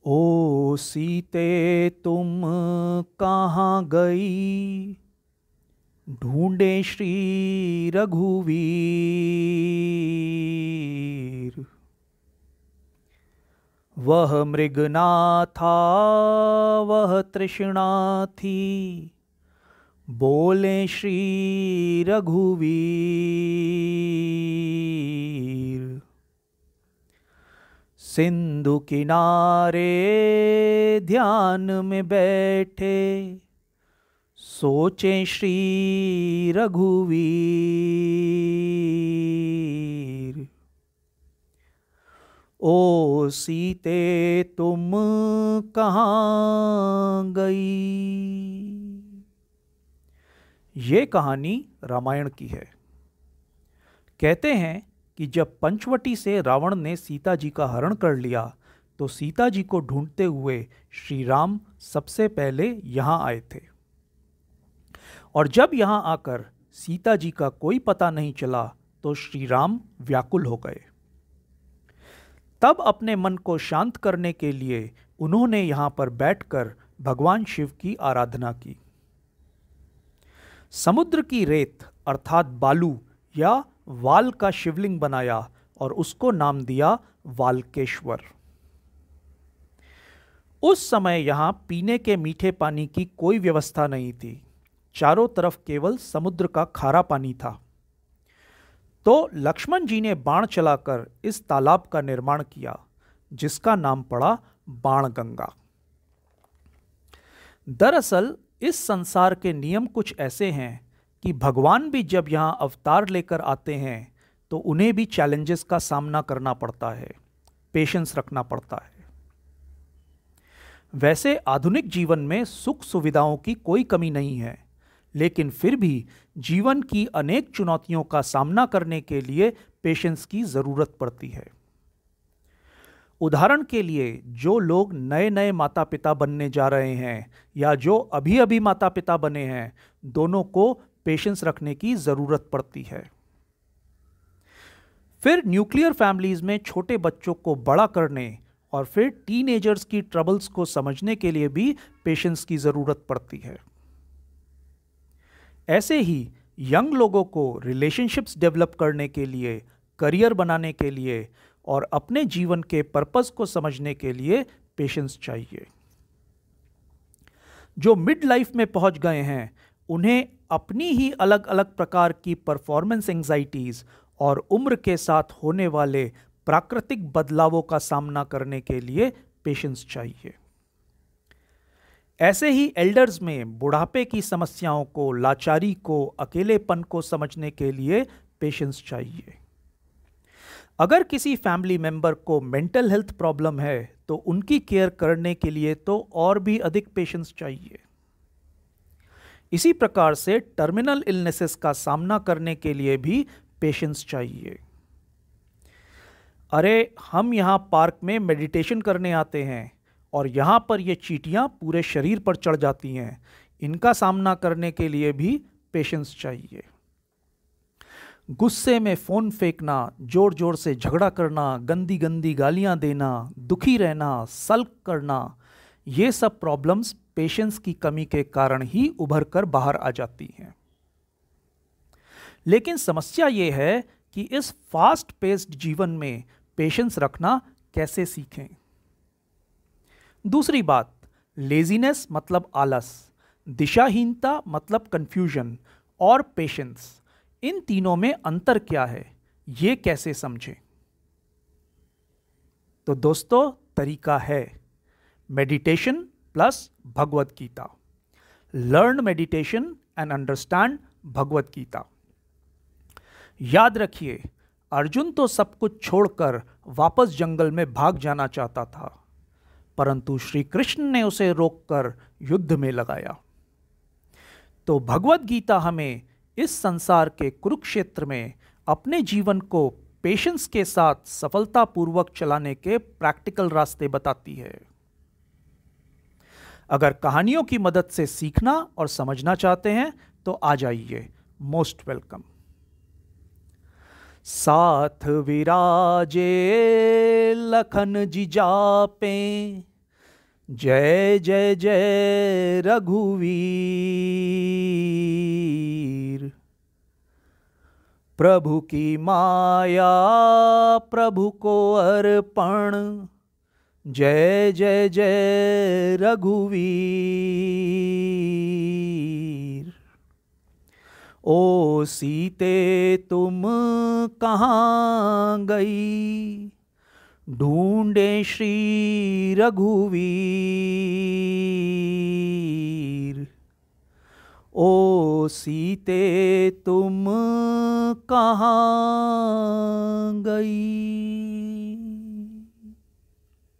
ओ सीते तुम कहाँ गई, ढूंढे श्री रघुवीर। वह मृग ना था वह तृष्णा थी, बोले श्री रघुवीर। सिंधु किनारे ध्यान में बैठे, सोचे श्री रघुवीर। ओ सीते तुम कहाँ गई। ये कहानी रामायण की है। कहते हैं कि जब पंचवटी से रावण ने सीता जी का हरण कर लिया तो सीता जी को ढूंढते हुए श्री राम सबसे पहले यहाँ आए थे। और जब यहाँ आकर सीता जी का कोई पता नहीं चला तो श्री राम व्याकुल हो गए। तब अपने मन को शांत करने के लिए उन्होंने यहाँ पर बैठकर भगवान शिव की आराधना की। समुद्र की रेत अर्थात बालू या वाल का शिवलिंग बनाया और उसको नाम दिया वाल्केश्वर। उस समय यहां पीने के मीठे पानी की कोई व्यवस्था नहीं थी। चारों तरफ केवल समुद्र का खारा पानी था। तो लक्ष्मण जी ने बाण चलाकर इस तालाब का निर्माण किया, जिसका नाम पड़ा बाणगंगा। दरअसल इस संसार के नियम कुछ ऐसे हैं कि भगवान भी जब यहाँ अवतार लेकर आते हैं तो उन्हें भी चैलेंजेस का सामना करना पड़ता है, पेशेंस रखना पड़ता है। वैसे आधुनिक जीवन में सुख सुविधाओं की कोई कमी नहीं है, लेकिन फिर भी जीवन की अनेक चुनौतियों का सामना करने के लिए पेशेंस की ज़रूरत पड़ती है। उदाहरण के लिए जो लोग नए नए माता पिता बनने जा रहे हैं या जो अभी अभी माता पिता बने हैं, दोनों को पेशेंस रखने की ज़रूरत पड़ती है। फिर न्यूक्लियर फैमिलीज़ में छोटे बच्चों को बड़ा करने और फिर टीनेजर्स की ट्रबल्स को समझने के लिए भी पेशेंस की ज़रूरत पड़ती है। ऐसे ही यंग लोगों को रिलेशनशिप्स डेवलप करने के लिए, करियर बनाने के लिए और अपने जीवन के पर्पस को समझने के लिए पेशेंस चाहिए। जो मिड लाइफ में पहुंच गए हैं उन्हें अपनी ही अलग अलग प्रकार की परफॉर्मेंस एंजाइटीज और उम्र के साथ होने वाले प्राकृतिक बदलावों का सामना करने के लिए पेशेंस चाहिए। ऐसे ही एल्डर्स में बुढ़ापे की समस्याओं को, लाचारी को, अकेलेपन को समझने के लिए पेशेंस चाहिए। अगर किसी फैमिली मेंबर को मेंटल हेल्थ प्रॉब्लम है तो उनकी केयर करने के लिए तो और भी अधिक पेशेंस चाहिए। इसी प्रकार से टर्मिनल इलनेसेस का सामना करने के लिए भी पेशेंस चाहिए। अरे हम यहाँ पार्क में मेडिटेशन करने आते हैं और यहाँ पर ये चींटियाँ पूरे शरीर पर चढ़ जाती हैं, इनका सामना करने के लिए भी पेशेंस चाहिए। गुस्से में फ़ोन फेंकना, जोर जोर से झगड़ा करना, गंदी गंदी गालियाँ देना, दुखी रहना, सल्क करना, ये सब प्रॉब्लम्स पेशेंस की कमी के कारण ही उभर कर बाहर आ जाती हैं। लेकिन समस्या ये है कि इस फास्ट पेस्ड जीवन में पेशेंस रखना कैसे सीखें। दूसरी बात, लेजीनेस मतलब आलस, दिशाहीनता मतलब कंफ्यूजन और पेशेंस, इन तीनों में अंतर क्या है, ये कैसे समझें। तो दोस्तों तरीका है meditation plus Bhagavad Gita. Learn meditation and understand Bhagavad Gita. याद रखिए, अर्जुन तो सब कुछ छोड़कर वापस जंगल में भाग जाना चाहता था, परंतु श्री कृष्ण ने उसे रोककर युद्ध में लगाया। तो भगवत गीता हमें इस संसार के कुरुक्षेत्र में अपने जीवन को पेशेंस के साथ सफलतापूर्वक चलाने के प्रैक्टिकल रास्ते बताती है। अगर कहानियों की मदद से सीखना और समझना चाहते हैं तो आ जाइए, मोस्ट वेलकम। साथ विराजे लखन जी जापे, जय जय जय रघुवीर। प्रभु की माया प्रभु को अर्पण, जय जय जय रघुवीर। ओ सीते तुम कहाँ गई, ढूंढे श्री रघुवीर। ओ सीते तुम कहाँ गई।